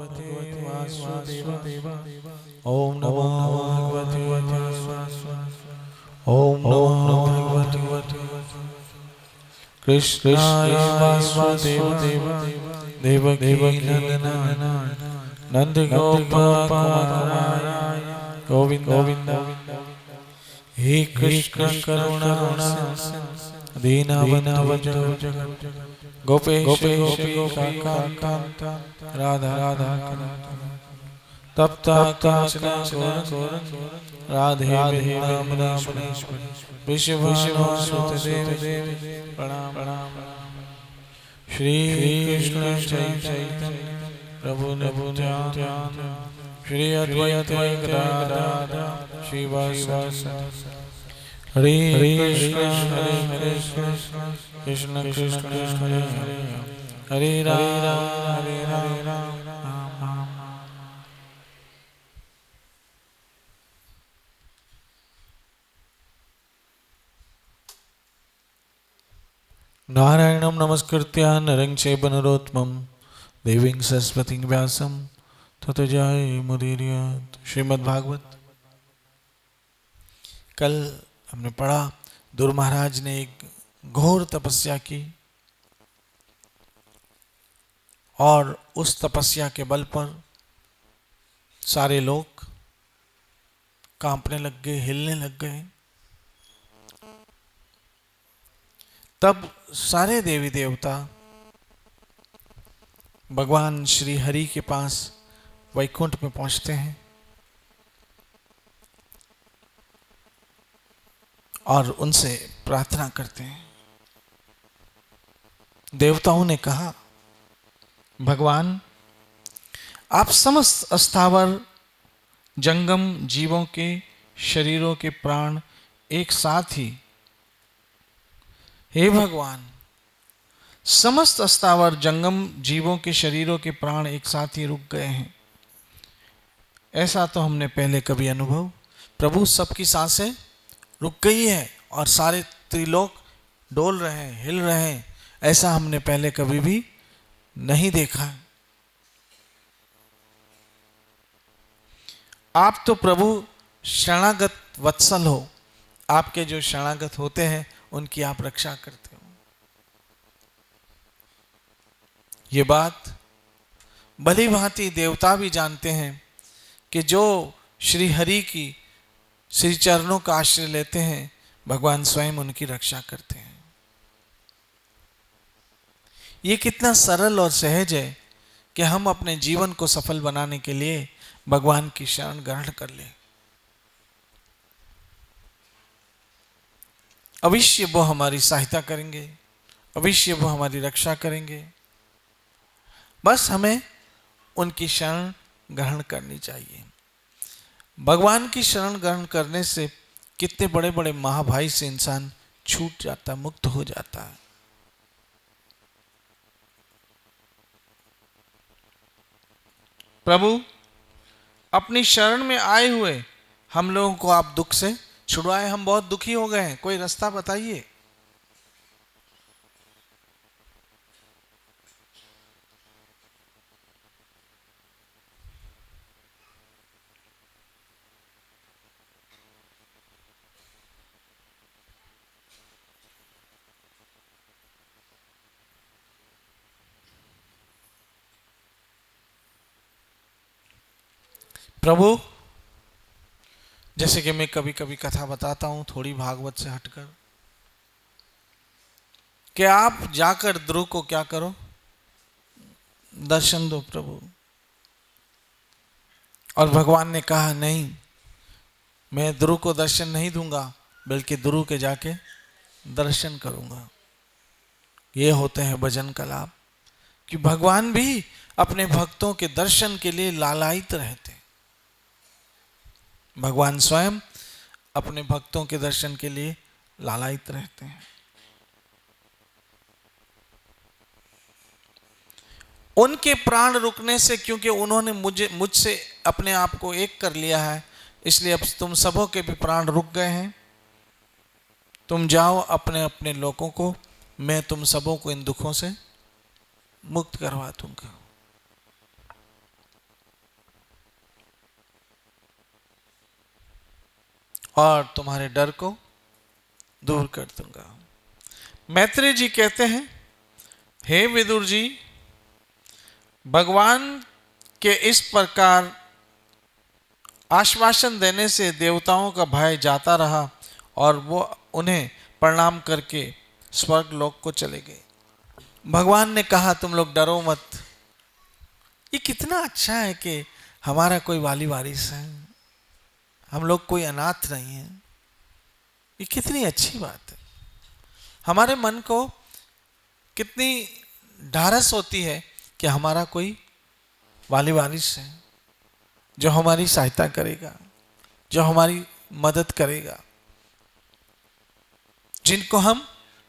भगवते वासुदेवाय। ओम नमो भगवते वासुदेवाय। ओम नमो भगवते कृष्णाय वासुदेवाय देवकी नंदनाय नंद गोपाय गोविंद गोविंद। हे कृष्ण करुणा दीनबंधु गोपेश गोपिकांत राधा राधा तप्त राधे वृषभानुसुते प्रणाम प्रणाम। श्री कृष्ण चैतन्य प्रभु नित्यानंद श्री अद्वैत गदाधर श्रीवासादि हरे कृष्ण कृष्ण कृष्ण हरे हरे हरे राम। नारायणं नमस्कृत्य नरं चैव नरोत्तमं देवीं सरस्वतीं व्यासं ततो जयमुदीरयेत्। श्रीमद् भागवत। कल हमने पढ़ा ध्रुव महाराज ने एक घोर तपस्या की और उस तपस्या के बल पर सारे लोग कांपने लग गए, हिलने लग गए। तब सारे देवी देवता भगवान श्री हरि के पास वैकुंठ में पहुंचते हैं और उनसे प्रार्थना करते हैं। देवताओं ने कहा, भगवान आप समस्त अस्थावर जंगम जीवों के शरीरों के प्राण एक साथ ही, हे भगवान समस्त अस्थावर जंगम जीवों के शरीरों के प्राण एक साथ ही रुक गए हैं। ऐसा तो हमने पहले कभी अनुभव, प्रभु सबकी सांसें रुक गई है और सारे त्रिलोक डोल रहे हैं, हिल रहे हैं, ऐसा हमने पहले कभी भी नहीं देखा। आप तो प्रभु शरणागत वत्सल हो, आपके जो शरणागत होते हैं उनकी आप रक्षा करते हो। ये बात भली भांति देवता भी जानते हैं कि जो श्री हरि की श्री चरणों का आश्रय लेते हैं भगवान स्वयं उनकी रक्षा करते हैं। ये कितना सरल और सहज है कि हम अपने जीवन को सफल बनाने के लिए भगवान की शरण ग्रहण कर लें। अवश्य वो हमारी सहायता करेंगे, अवश्य वो हमारी रक्षा करेंगे। बस हमें उनकी शरण ग्रहण करनी चाहिए। भगवान की शरण ग्रहण करने से कितने बड़े बड़े महाभाई से इंसान छूट जाता, मुक्त हो जाता है। प्रभु अपनी शरण में आए हुए हम लोगों को आप दुख से छुड़वाए। हम बहुत दुखी हो गए हैं, कोई रास्ता बताइए। प्रभु जैसे कि मैं कभी कभी कथा बताता हूं थोड़ी भागवत से हटकर, कि आप जाकर ध्रुव को क्या करो, दर्शन दो प्रभु। और भगवान ने कहा नहीं, मैं ध्रुव को दर्शन नहीं दूंगा, बल्कि ध्रुव के जाके दर्शन करूंगा। ये होते हैं भजन का लाभ, कि भगवान भी अपने भक्तों के दर्शन के लिए लालायित रहते हैं। भगवान स्वयं अपने भक्तों के दर्शन के लिए लालायित रहते हैं। उनके प्राण रुकने से, क्योंकि उन्होंने मुझसे अपने आप को एक कर लिया है, इसलिए अब तुम सबों के भी प्राण रुक गए हैं। तुम जाओ अपने अपने लोगों को, मैं तुम सबों को इन दुखों से मुक्त करवा दूंगा। और तुम्हारे डर को दूर कर दूंगा। मैत्रेय जी कहते हैं, हे विदुर जी, भगवान के इस प्रकार आश्वासन देने से देवताओं का भय जाता रहा और वो उन्हें प्रणाम करके स्वर्ग लोक को चले गए। भगवान ने कहा, तुम लोग डरो मत। ये कितना अच्छा है कि हमारा कोई वाली वारिस है, हम लोग कोई अनाथ नहीं है। ये कितनी अच्छी बात है। हमारे मन को कितनी ढारस होती है कि हमारा कोई वाली वारिस है जो हमारी सहायता करेगा, जो हमारी मदद करेगा, जिनको हम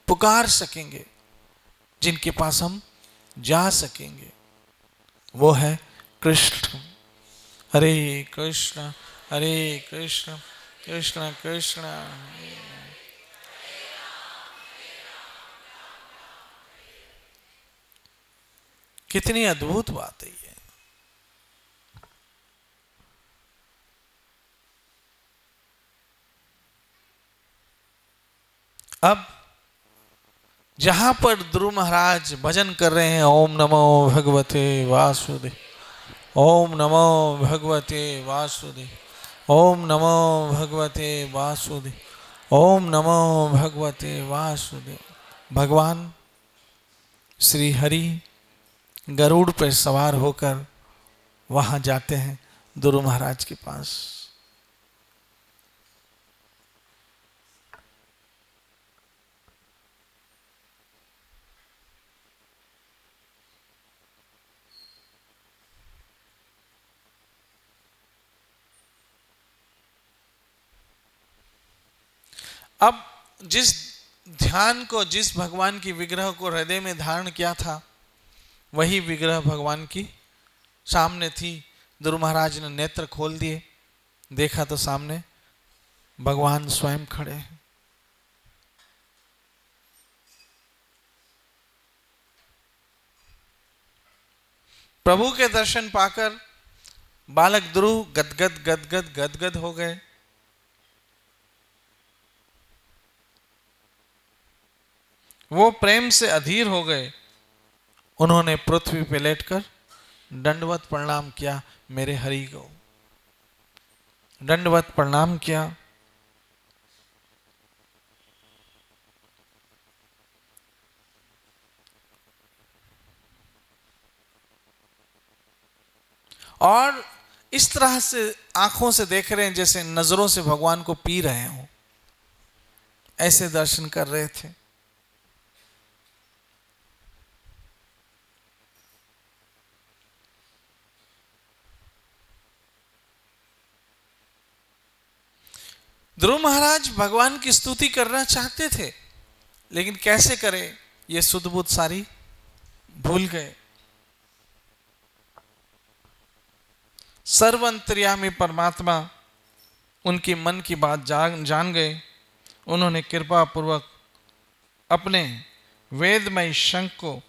पुकार सकेंगे, जिनके पास हम जा सकेंगे। वो है कृष्ण। हरे कृष्ण हरे कृष्ण कृष्ण कृष्ण। कितनी अद्भुत बात है ये। अब जहां पर ध्रुव महाराज भजन कर रहे हैं, ओम नमो भगवते वासुदेव, ओम नमो भगवते वासुदेव, ओम नमो भगवते वासुदेव, ओम नमो भगवते वासुदेव। भगवान श्री हरि गरुड़ पर सवार होकर वहां जाते हैं ध्रुव महाराज के पास। अब जिस ध्यान को, जिस भगवान की विग्रह को हृदय में धारण किया था, वही विग्रह भगवान की सामने थी। ध्रुव महाराज ने नेत्र खोल दिए, देखा तो सामने भगवान स्वयं खड़े हैं। प्रभु के दर्शन पाकर बालक ध्रुव गदगद गदगद गदगद हो गए। वो प्रेम से अधीर हो गए। उन्होंने पृथ्वी पे लेटकर दंडवत प्रणाम किया, मेरे हरि को दंडवत प्रणाम किया। और इस तरह से आंखों से देख रहे हैं जैसे नजरों से भगवान को पी रहे हो, ऐसे दर्शन कर रहे थे। ध्रुव महाराज भगवान की स्तुति करना चाहते थे, लेकिन कैसे करें ये सुध बुध सारी भूल गए। सर्वंतर्यामी परमात्मा उनकी मन की बात जान गए। उन्होंने कृपा पूर्वक अपने वेदमय शंख को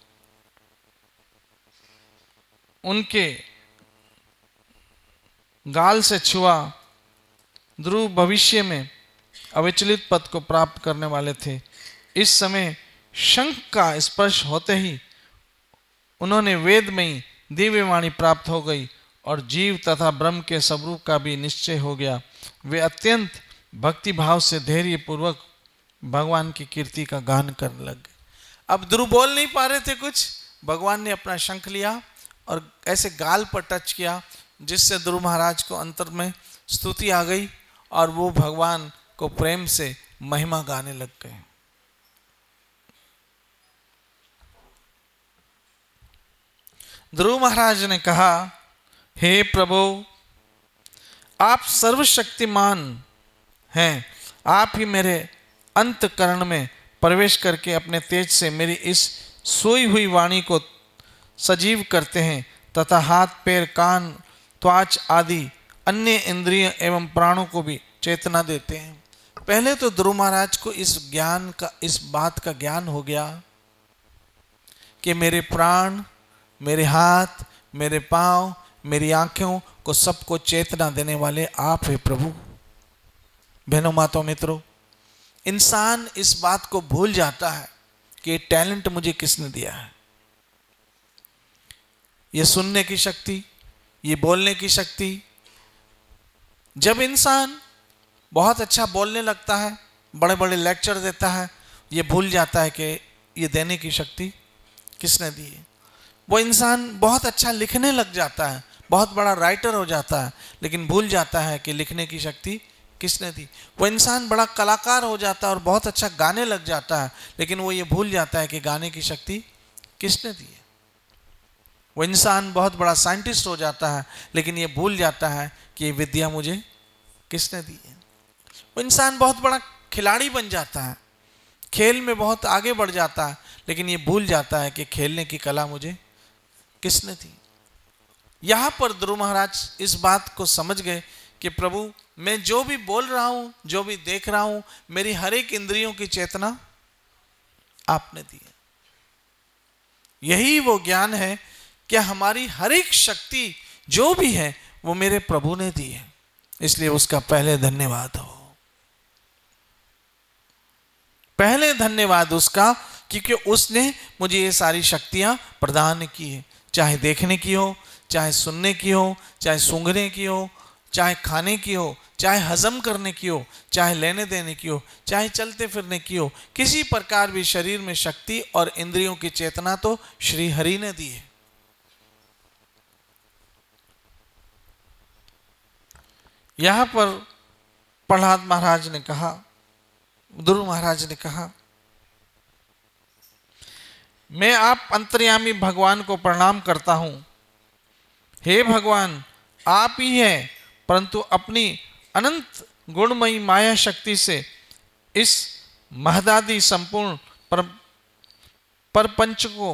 उनके गाल से छुआ। ध्रुव भविष्य में अविचलित पद को प्राप्त करने वाले थे। इस समय शंख का स्पर्श होते ही उन्होंने वेदमयी दिव्यवाणी प्राप्त हो गई और जीव तथा ब्रह्म के स्वरूप का भी निश्चय हो गया। वे अत्यंत भक्ति भाव से धैर्य पूर्वक भगवान की कीर्ति का गान करने लगे। अब ध्रुव बोल नहीं पा रहे थे कुछ, भगवान ने अपना शंख लिया और ऐसे गाल पर टच किया, जिससे ध्रुव महाराज को अंतर में स्तुति आ गई और वो भगवान को प्रेम से महिमा गाने लग गए। ध्रुव महाराज ने कहा, हे प्रभु, आप सर्वशक्तिमान हैं। आप ही मेरे अंतकरण में प्रवेश करके अपने तेज से मेरी इस सोई हुई वाणी को सजीव करते हैं तथा हाथ पैर कान त्वचा आदि अन्य इंद्रिय एवं प्राणों को भी चेतना देते हैं। पहले तो ध्रुव महाराज को इस ज्ञान का, इस बात का ज्ञान हो गया कि मेरे प्राण, मेरे हाथ, मेरे पांव, मेरी आंखों को सबको चेतना देने वाले आप हैं प्रभु। बहनों माताओं मित्रों, इंसान इस बात को भूल जाता है कि ये टैलेंट मुझे किसने दिया है। ये सुनने की शक्ति, ये बोलने की शक्ति। जब इंसान बहुत अच्छा बोलने लगता है, बड़े बड़े लेक्चर देता है, ये भूल जाता है कि ये देने की शक्ति किसने दी है। वो इंसान बहुत अच्छा लिखने लग जाता है, बहुत बड़ा राइटर हो जाता है, लेकिन भूल जाता है कि लिखने की शक्ति किसने दी। वो इंसान बड़ा कलाकार हो जाता है और बहुत अच्छा गाने लग जाता है, लेकिन वो ये भूल जाता है कि गाने की शक्ति किसने दी है। वो इंसान बहुत बड़ा साइंटिस्ट हो जाता है, लेकिन ये भूल जाता है कि ये विद्या मुझे किसने दी है। वो इंसान बहुत बड़ा खिलाड़ी बन जाता है, खेल में बहुत आगे बढ़ जाता है, लेकिन ये भूल जाता है कि खेलने की कला मुझे किसने दी। यहां पर ध्रुव महाराज इस बात को समझ गए कि प्रभु, मैं जो भी बोल रहा हूं, जो भी देख रहा हूं, मेरी हर एक इंद्रियों की चेतना आपने दी है। यही वो ज्ञान है कि हमारी हर एक शक्ति जो भी है वो मेरे प्रभु ने दी है, इसलिए उसका पहले धन्यवाद हो। पहले धन्यवाद उसका, क्योंकि उसने मुझे ये सारी शक्तियां प्रदान की है। चाहे देखने की हो, चाहे सुनने की हो, चाहे सूंघने की हो, चाहे खाने की हो, चाहे हजम करने की हो, चाहे लेने देने की हो, चाहे चलते फिरने की हो, किसी प्रकार भी शरीर में शक्ति और इंद्रियों की चेतना तो श्री हरि ने दी है। यहां पर प्रहलाद महाराज ने कहा, ध्रुव महाराज ने कहा, मैं आप अंतर्यामी भगवान को प्रणाम करता हूं। हे भगवान, आप ही हैं, परंतु अपनी अनंत गुणमयी माया शक्ति से इस महदादि संपूर्ण परपंच को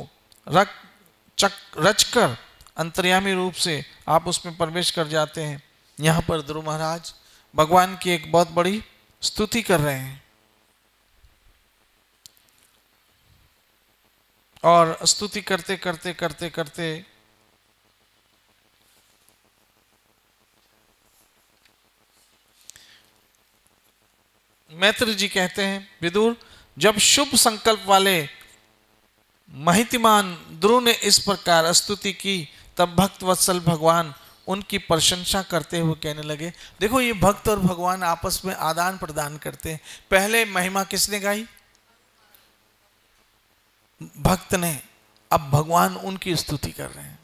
रचकर अंतर्यामी रूप से आप उसमें प्रवेश कर जाते हैं। यहां पर ध्रुव महाराज भगवान की एक बहुत बड़ी स्तुति कर रहे हैं, और स्तुति करते करते करते करते मैत्री जी कहते हैं, विदुर, जब शुभ संकल्प वाले महितिमान ध्रुव ने इस प्रकार स्तुति की, तब भक्त वत्सल भगवान उनकी प्रशंसा करते हुए कहने लगे। देखो, ये भक्त और भगवान आपस में आदान प्रदान करते हैं। पहले महिमा किसने गाई? भक्त ने। अब भगवान उनकी स्तुति कर रहे हैं।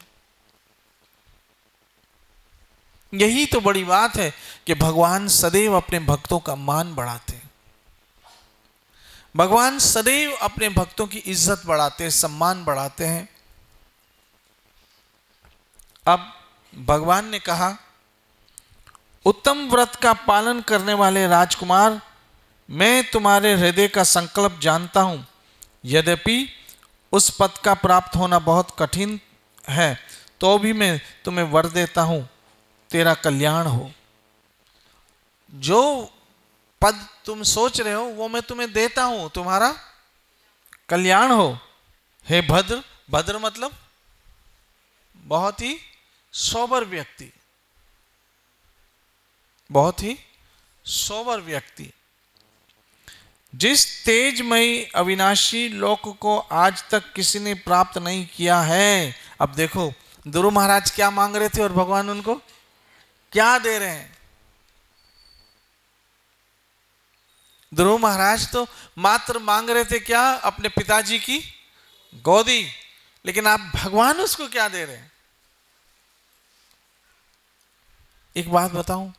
यही तो बड़ी बात है कि भगवान सदैव अपने भक्तों का मान बढ़ाते हैं। भगवान सदैव अपने भक्तों की इज्जत बढ़ाते हैं, सम्मान बढ़ाते हैं। अब भगवान ने कहा, उत्तम व्रत का पालन करने वाले राजकुमार, मैं तुम्हारे हृदय का संकल्प जानता हूं। यद्यपि उस पद का प्राप्त होना बहुत कठिन है, तो भी मैं तुम्हें वर देता हूं, तेरा कल्याण हो। जो पद तुम सोच रहे हो वो मैं तुम्हें देता हूं, तुम्हारा कल्याण हो। हे भद्र, भद्र मतलब बहुत ही सोबर व्यक्ति, बहुत ही सोबर व्यक्ति, जिस तेजमयी अविनाशी लोक को आज तक किसी ने प्राप्त नहीं किया है। अब देखो, ध्रुव महाराज क्या मांग रहे थे और भगवान उनको क्या दे रहे हैं। ध्रुव महाराज तो मात्र मांग रहे थे क्या? अपने पिताजी की गोदी। लेकिन आप भगवान उसको क्या दे रहे हैं? एक बात बताऊं,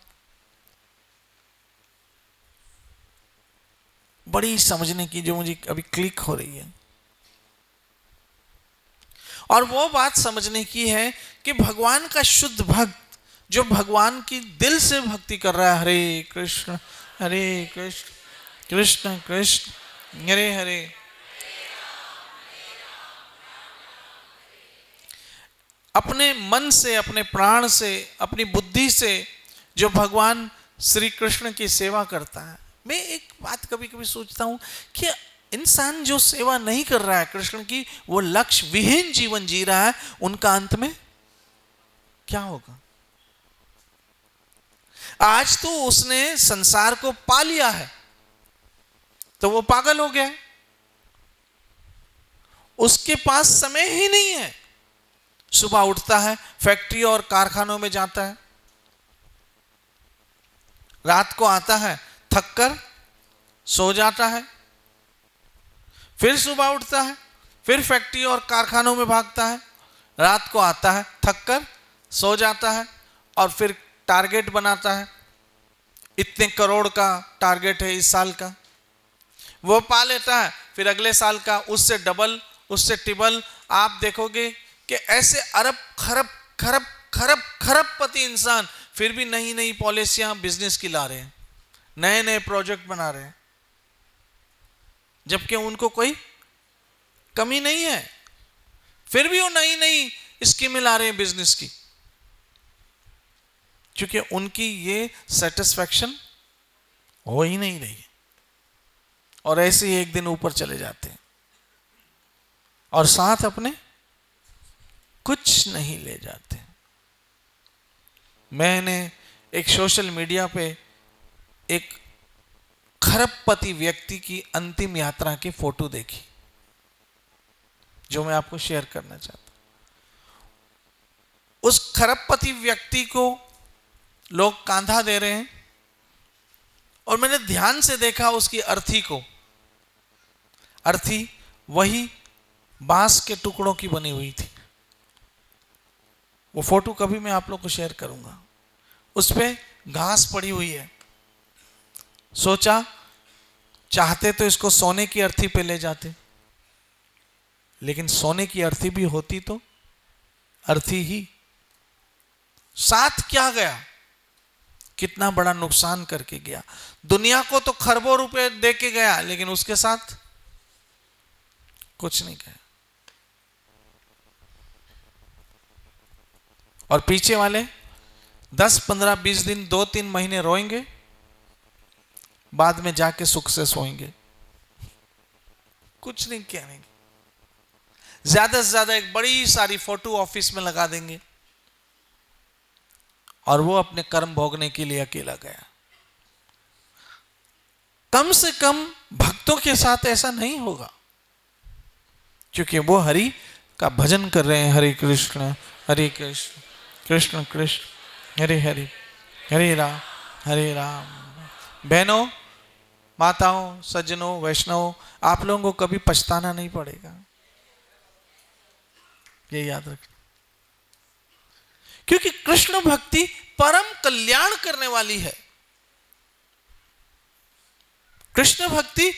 बड़ी समझने की, जो मुझे अभी क्लिक हो रही है, और वो बात समझने की है कि भगवान का शुद्ध भक्त, जो भगवान की दिल से भक्ति कर रहा है, हरे कृष्ण कृष्ण कृष्ण हरे हरे, अपने मन से, अपने प्राण से, अपनी बुद्धि से जो भगवान श्री कृष्ण की सेवा करता है। मैं एक बात कभी कभी सोचता हूं कि इंसान जो सेवा नहीं कर रहा है कृष्ण की, वो लक्ष्य विहीन जीवन जी रहा है, उनका अंत में क्या होगा? आज तो उसने संसार को पा लिया है तो वो पागल हो गया है, उसके पास समय ही नहीं है। सुबह उठता है, फैक्ट्री और कारखानों में जाता है, रात को आता है, थक कर सो जाता है, फिर सुबह उठता है, फिर फैक्ट्री और कारखानों में भागता है, रात को आता है, थक कर सो जाता है, और फिर टारगेट बनाता है, इतने करोड़ का टारगेट है इस साल का, वो पा लेता है, फिर अगले साल का उससे डबल, उससे ट्रिपल। आप देखोगे कि ऐसे अरब खरब खरब खरब खरबपति इंसान फिर भी नई नई पॉलिसियां बिजनेस की ला रहे हैं, नए नए प्रोजेक्ट बना रहे हैं, जबकि उनको कोई कमी नहीं है, फिर भी वो नई नई स्कीमें ला रहे हैं बिजनेस की, क्योंकि उनकी ये सेटिस्फैक्शन हो ही नहीं रही, और ऐसे ही एक दिन ऊपर चले जाते हैं और साथ अपने कुछ नहीं ले जाते। मैंने एक सोशल मीडिया पे एक खरबपति व्यक्ति की अंतिम यात्रा की फोटो देखी, जो मैं आपको शेयर करना चाहता हूं। उस खरबपति व्यक्ति को लोग कांधा दे रहे हैं, और मैंने ध्यान से देखा उसकी अर्थी को। अर्थी वही बांस के टुकड़ों की बनी हुई थी। वो फोटो कभी मैं आप लोग को शेयर करूंगा। उस पे घास पड़ी हुई है। सोचा चाहते तो इसको सोने की अर्थी पे ले जाते, लेकिन सोने की अर्थी भी होती तो अर्थी ही, साथ क्या गया, कितना बड़ा नुकसान करके गया। दुनिया को तो खरबों रुपए दे के गया, लेकिन उसके साथ कुछ नहीं गया। और पीछे वाले 10, 15, 20 दिन, 2-3 महीने रोएंगे, बाद में जाके सुख से सोएंगे, कुछ नहीं कहेंगे। ज्यादा से ज्यादा एक बड़ी सारी फोटो ऑफिस में लगा देंगे, और वो अपने कर्म भोगने के लिए अकेला गया। कम से कम भक्तों के साथ ऐसा नहीं होगा, क्योंकि वो हरि का भजन कर रहे हैं। हरे कृष्ण कृष्ण कृष्ण हरे हरे, हरे राम। बहनों, माताओं, सज्जनों, वैष्णवों, आप लोगों को कभी पछताना नहीं पड़ेगा, ये याद रखना, क्योंकि कृष्ण भक्ति परम कल्याण करने वाली है। कृष्ण भक्ति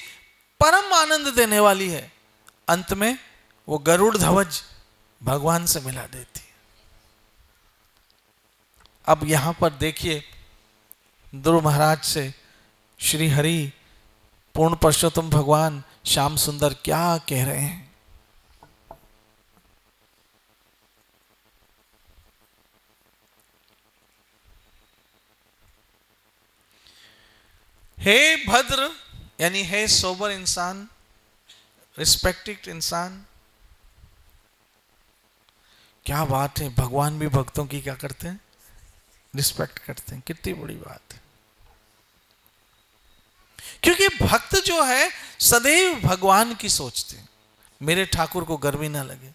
परम आनंद देने वाली है। अंत में वो गरुड़ ध्वज भगवान से मिला देती है। अब यहां पर देखिए, ध्रुव महाराज से श्री हरि पूर्ण पुरुषोत्तम भगवान श्याम सुंदर क्या कह रहे हैं। हे भद्र, यानी हे सोबर इंसान, रिस्पेक्टेड इंसान। क्या बात है, भगवान भी भक्तों की क्या करते हैं, रिस्पेक्ट करते हैं। कितनी बड़ी बात है, क्योंकि भक्त जो है सदैव भगवान की सोचते हैं। मेरे ठाकुर को गर्मी ना लगे,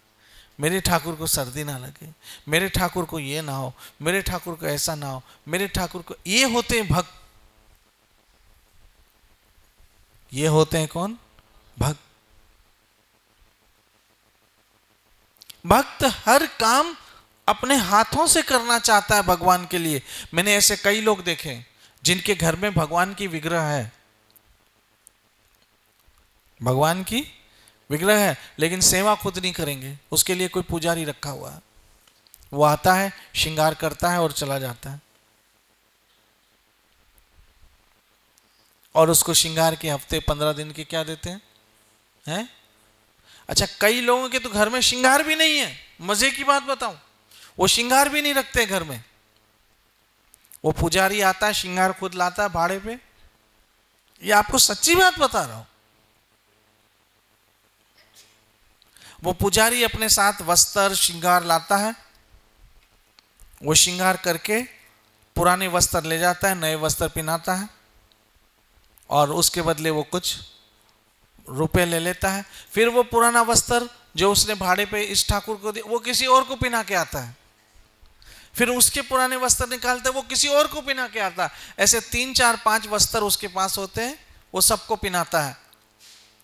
मेरे ठाकुर को सर्दी ना लगे, मेरे ठाकुर को ये ना हो, मेरे ठाकुर को ऐसा ना हो, मेरे ठाकुर को, ये होते हैं भक्त। ये होते हैं कौन, भक्त। भक्त हर काम अपने हाथों से करना चाहता है भगवान के लिए। मैंने ऐसे कई लोग देखे जिनके घर में भगवान की विग्रह है, भगवान की विग्रह है, लेकिन सेवा खुद नहीं करेंगे। उसके लिए कोई पुजारी रखा हुआ है, वो आता है, श्रृंगार करता है और चला जाता है, और उसको श्रृंगार के हफ्ते 15 दिन के क्या देते हैं? अच्छा, कई लोगों के तो घर में श्रृंगार भी नहीं है। मजे की बात बताऊं, वो श्रृंगार भी नहीं रखते घर में। वो पुजारी आता है, श्रृंगार खुद लाता है भाड़े पे। ये आपको सच्ची बात बता रहा हूं। वो पुजारी अपने साथ वस्त्र श्रृंगार लाता है, वो श्रृंगार करके पुराने वस्त्र ले जाता है, नए वस्त्र पहनाता है और उसके बदले वो कुछ रुपए ले लेता है। फिर वो पुराना वस्त्र जो उसने भाड़े पे इस ठाकुर को दिया वो किसी और को पहना के आता है। फिर उसके पुराने वस्त्र निकालता है, वो किसी और को पहना के आता है। ऐसे 3 4 5 वस्त्र उसके पास होते हैं, वो सबको पहनाता है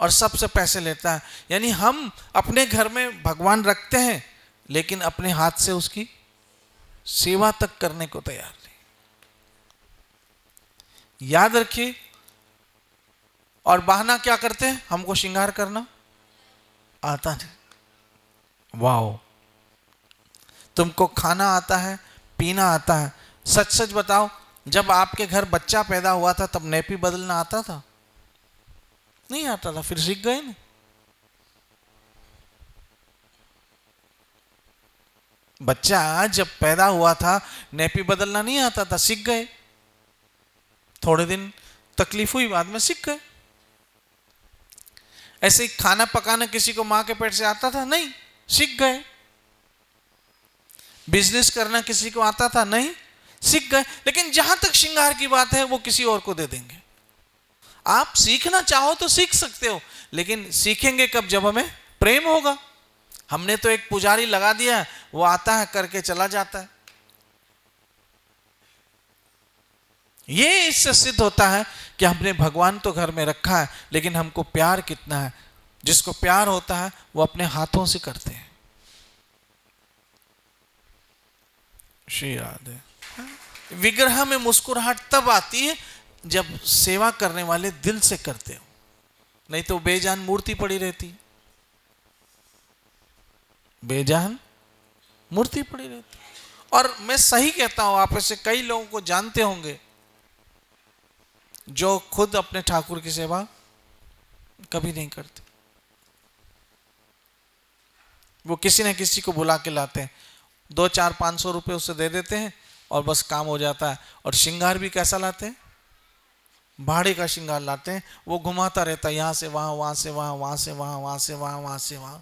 और सबसे पैसे लेता है। यानी हम अपने घर में भगवान रखते हैं लेकिन अपने हाथ से उसकी सेवा तक करने को तैयार नहीं। याद रखिए। और बहाना क्या करते हैं, हमको श्रृंगार करना आता नहीं। वाओ, तुमको खाना आता है, पीना आता है। सच सच बताओ, जब आपके घर बच्चा पैदा हुआ था तब नैपी बदलना आता था? नहीं आता था, फिर सीख गए ना। बच्चा जब पैदा हुआ था नैपी बदलना नहीं आता था, सीख गए। थोड़े दिन तकलीफ हुई, बाद में सीख गए। ऐसे ही खाना पकाना किसी को मां के पेट से आता था? नहीं, सीख गए। बिजनेस करना किसी को आता था? नहीं, सीख गए। लेकिन जहां तक श्रृंगार की बात है वो किसी और को दे देंगे। आप सीखना चाहो तो सीख सकते हो, लेकिन सीखेंगे कब, जब हमें प्रेम होगा। हमने तो एक पुजारी लगा दिया है, वो आता है करके चला जाता है। ये इससे सिद्ध होता है कि हमने भगवान तो घर में रखा है, लेकिन हमको प्यार कितना है। जिसको प्यार होता है वो अपने हाथों से करते हैं। श्री राधे। विग्रह में मुस्कुराहट तब आती है जब सेवा करने वाले दिल से करते हो, नहीं तो बेजान मूर्ति पड़ी रहती। बेजान मूर्ति पड़ी रहती। और मैं सही कहता हूं, आप ऐसे कई लोगों को जानते होंगे जो खुद अपने ठाकुर की सेवा कभी नहीं करते। वो किसी न किसी को बुला के लाते हैं, 2 4 500 रुपए उससे दे देते हैं और बस काम हो जाता है। और श्रृंगार भी कैसा लाते हैं? भाड़े का श्रृंगार लाते हैं। वो घुमाता रहता है, यहां से वहां, वहां से वहां, वहां से वहां, वहां से वहां, वहां से वहां।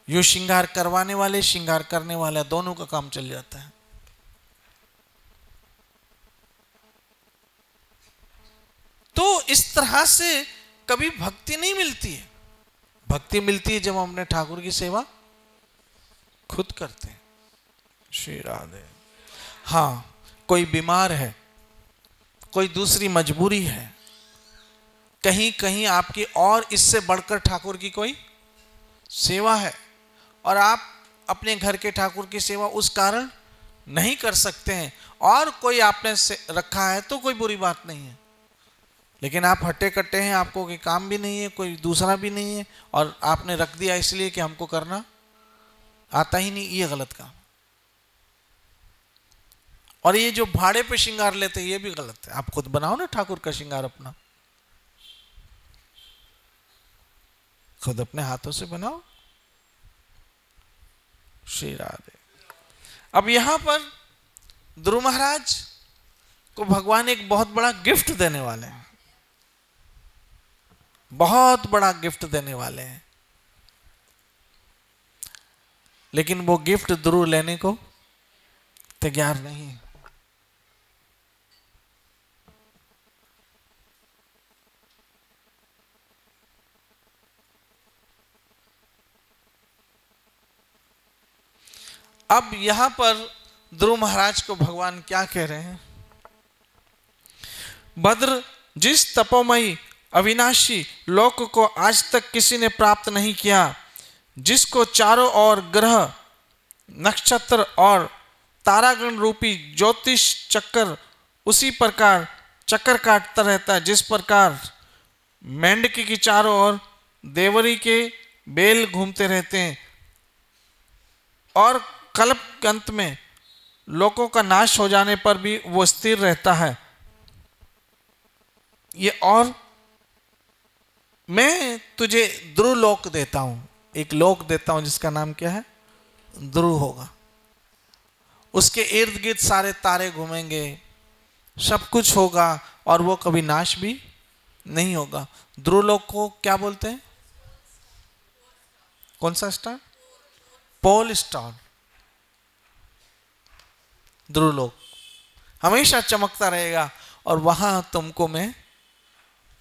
यो श्रृंगार करवाने वाले, श्रृंगार करने वाला, दोनों का काम चल जाता है। तो इस तरह से कभी भक्ति नहीं मिलती है। भक्ति मिलती है जब हम अपने ठाकुर की सेवा खुद करते हैं। श्री राधे। हाँ, कोई बीमार है, कोई दूसरी मजबूरी है, कहीं कहीं आपकी और इससे बढ़कर ठाकुर की कोई सेवा है और आप अपने घर के ठाकुर की सेवा उस कारण नहीं कर सकते हैं, और कोई आपने रखा है तो कोई बुरी बात नहीं है। लेकिन आप हट्टे कट्टे हैं, आपको कोई काम भी नहीं है, कोई दूसरा भी नहीं है, और आपने रख दिया इसलिए कि हमको करना आता ही नहीं, ये गलत काम। और ये जो भाड़े पे श्रृंगार लेते हैं ये भी गलत है। आप खुद बनाओ ना ठाकुर का श्रृंगार, अपना खुद अपने हाथों से बनाओ। श्री राधे। अब यहां पर ध्रुव महाराज को भगवान एक बहुत बड़ा गिफ्ट देने वाले हैं, बहुत बड़ा गिफ्ट देने वाले हैं। लेकिन वो गिफ्ट ध्रुव लेने को तैयार नहीं। अब यहां पर ध्रुव महाराज को भगवान क्या कह रहे हैं? भद्र, जिस तपोमयी अविनाशी लोक को आज तक किसी ने प्राप्त नहीं किया, जिसको चारों ओर ग्रह, नक्षत्र और तारागण रूपी ज्योतिष चक्कर उसी प्रकार चक्कर काटता रहता है जिस प्रकार मेंढकी की चारों ओर देवरी के बेल घूमते रहते हैं, और कल्प के अंत में लोकों का नाश हो जाने पर भी वो स्थिर रहता है। ये, और मैं तुझे ध्रुव लोक देता हूं, एक लोक देता हूं जिसका नाम क्या है? ध्रुव होगा। उसके इर्द गिर्द सारे तारे घूमेंगे, सब कुछ होगा, और वो कभी नाश भी नहीं होगा। ध्रुव लोक को क्या बोलते हैं? कौन सा स्टार? Pole star. ध्रुवलोक हमेशा चमकता रहेगा और वहां तुमको मैं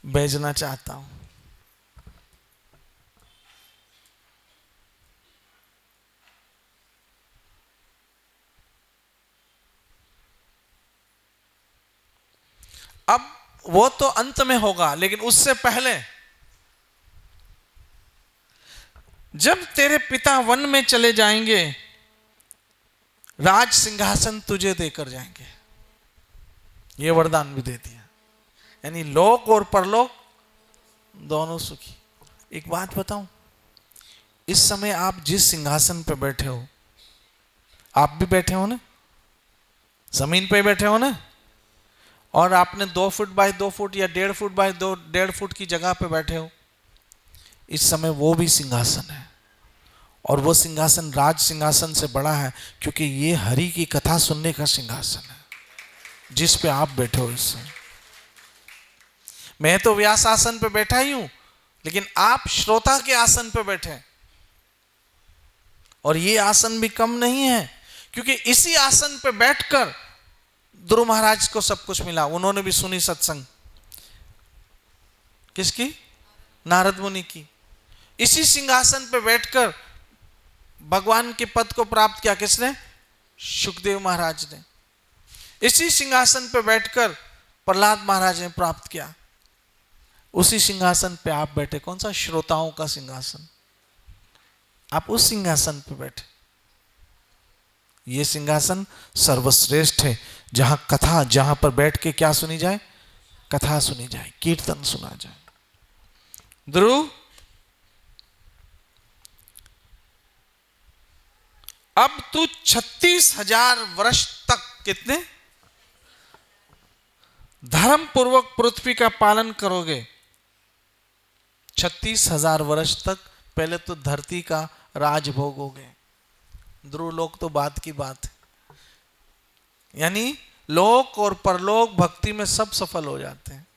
भेजना चाहता हूं। अब वो तो अंत में होगा, लेकिन उससे पहले जब तेरे पिता वन में चले जाएंगे, राज सिंहासन तुझे देकर जाएंगे। ये वरदान भी दे दिया, यानी लोक और परलोक दोनों सुखी। एक बात बताऊं, इस समय आप जिस सिंहासन पर बैठे हो, आप भी बैठे हो ना, जमीन पे बैठे हो ना, और आपने 2 फुट बाय 2 फुट या 1.5 फुट बाय 1.5 फुट की जगह पे बैठे हो। इस समय वो भी सिंहासन है, और वो सिंहासन राज सिंहासन से बड़ा है, क्योंकि ये हरि की कथा सुनने का सिंहासन है जिस पे आप बैठे हो। इस समय मैं तो व्यास आसन पे बैठा ही हूं, लेकिन आप श्रोता के आसन पे बैठे, और ये आसन भी कम नहीं है, क्योंकि इसी आसन पे बैठकर ध्रुव महाराज को सब कुछ मिला। उन्होंने भी सुनी सत्संग, किसकी? नारद मुनि की। इसी सिंहासन पे बैठकर भगवान के पद को प्राप्त किया, किसने? सुखदेव महाराज ने। इसी सिंहासन पे बैठकर प्रहलाद महाराज ने प्राप्त किया। उसी सिंहासन पे आप बैठे, कौन सा? श्रोताओं का सिंहासन। आप उस सिंहासन पे बैठे। ये सिंहासन सर्वश्रेष्ठ है, जहां कथा, जहां पर बैठ के क्या सुनी जाए? कथा सुनी जाए, कीर्तन सुना जाए। ध्रुव, अब तू 36,000 वर्ष तक, कितने? धर्म पूर्वक पृथ्वी का पालन करोगे। 36,000 वर्ष तक पहले तो धरती का राज भोगोगे। ध्रुव लोक तो बात की बात है, यानी लोक और परलोक भक्ति में सब सफल हो जाते हैं।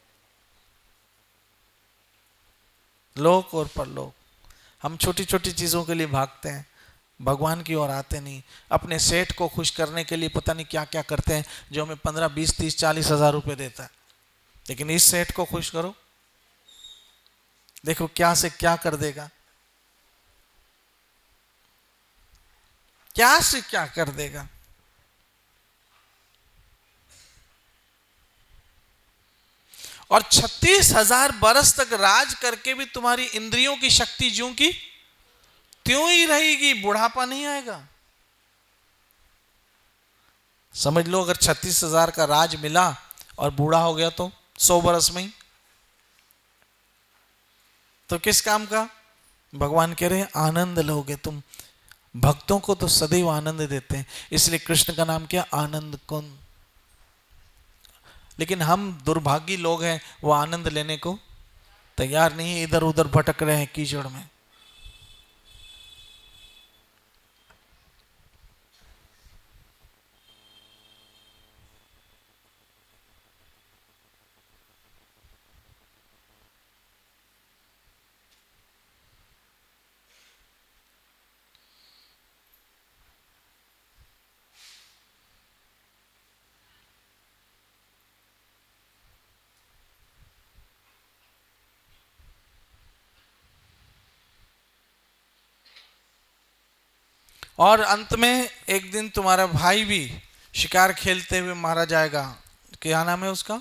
लोक और परलोक, हम छोटी छोटी चीजों के लिए भागते हैं, भगवान की ओर आते नहीं। अपने सेठ को खुश करने के लिए पता नहीं क्या क्या करते हैं, जो हमें 15, 20, 30, 40 हजार रुपए देता है। लेकिन इस सेठ को खुश करो, देखो क्या से क्या कर देगा, क्या से क्या कर देगा। और 36,000 बरस तक राज करके भी तुम्हारी इंद्रियों की शक्ति ज्यों की त्यों ही रहेगी, बुढ़ापा नहीं आएगा। समझ लो, अगर 36,000 का राज मिला और बूढ़ा हो गया तो 100 बरस में ही, तो किस काम का? भगवान कह रहे हैं आनंद लोगे तुम। भक्तों को तो सदैव आनंद देते हैं, इसलिए कृष्ण का नाम क्या? आनंद कुंज। लेकिन हम दुर्भागी लोग हैं, वो आनंद लेने को तैयार नहीं है, इधर उधर भटक रहे हैं कीचड़ में। और अंत में एक दिन तुम्हारा भाई भी शिकार खेलते हुए मारा जाएगा। क्या नाम है उसका?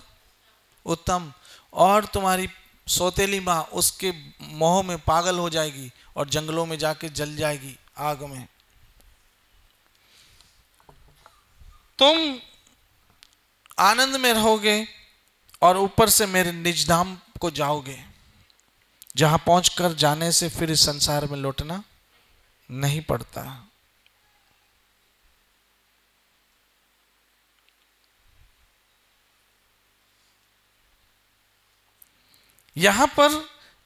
उत्तम। और तुम्हारी सौतेली माँ उसके मोह में पागल हो जाएगी और जंगलों में जाके जल जाएगी आग में। तुम आनंद में रहोगे और ऊपर से मेरे निज धाम को जाओगे, जहां पहुंचकर जाने से फिर इस संसार में लौटना नहीं पड़ता। यहां पर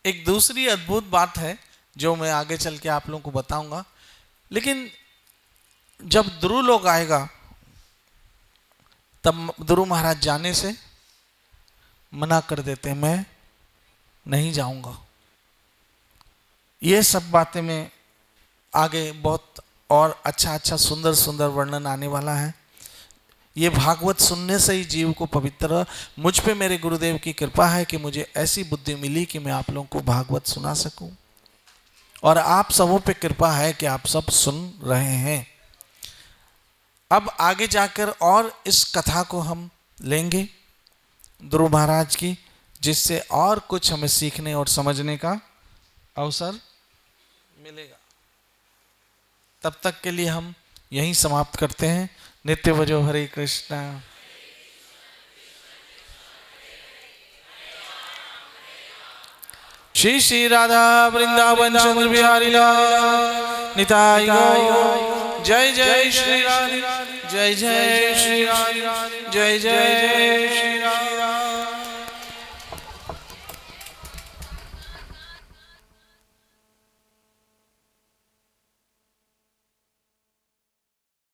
एक दूसरी अद्भुत बात है जो मैं आगे चल के आप लोगों को बताऊंगा। लेकिन जब ध्रुव लोग आएगा तब ध्रुव महाराज जाने से मना कर देते हैं, मैं नहीं जाऊंगा। ये सब बातें में आगे बहुत और अच्छा अच्छा सुंदर सुंदर वर्णन आने वाला है। ये भागवत सुनने से ही जीव को पवित्र, मुझ पे मेरे गुरुदेव की कृपा है कि मुझे ऐसी बुद्धि मिली कि मैं आप लोगों को भागवत सुना सकूं, और आप सबों पे कृपा है कि आप सब सुन रहे हैं। अब आगे जाकर और इस कथा को हम लेंगे ध्रुव महाराज की, जिससे और कुछ हमें सीखने और समझने का अवसर मिलेगा। तब तक के लिए हम यहीं समाप्त करते हैं। नित्य भजो हरे कृष्णा। श्री श्री राधा वृंदावन चंद्र बिहारी लाल निताई गौर। जय जय श्री राधे, जय जय श्री राधे, जय जय श्री राधे।